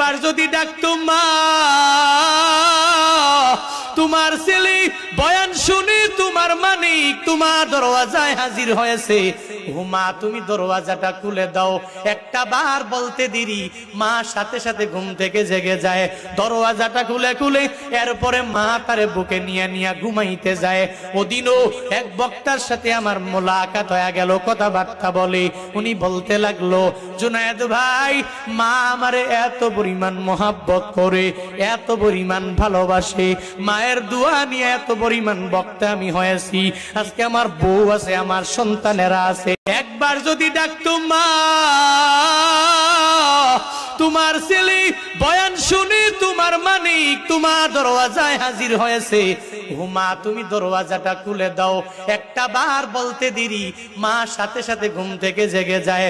একবার যদি ডাকতো মা, তোমার ছেলে বয়ান শুনে তোমার মানিক তোমার দরওয়াজায় হাজির হয়েছে, ও মা তুমি দরওয়াজাটা খুলে দাও। একটা বার বলতে দেরি, মা সাথে সাথে ঘুম থেকে জেগে যায়, দরওয়াজাটা খুলে খুলে এরপরে মা তারে বুকে নিয়ে নিয়ে ঘুমাইতে যায়। ওদিনও এক বক্তার সাথে আমার মোলাকাত হয়ে গেল, কথাবার্তা বলে। উনি বলতে লাগলো, জুনায়েদ ভাই, মা আমারে এত পরিমাণ মোহাব্বত করে, এত পরিমাণ ভালোবাসে, মায়ের দোয়া নিয়ে এত পরিমাণ বক্তা আমি হয়েছি। আজকে আমার বউ আছে, আমার সন্তানেরা আছে, একবার যদি ডাকতো মা, তোমার ছেলে বয়ান শুনে তোমার মানিক তোমার দরওয়াজায় হাজির হয়েছে, ও মা তুমি দরওয়াজাটা খুলে দাও। একটা বার বলতে দেরি, মা সাথে সাথে ঘুম থেকে জেগে যায়।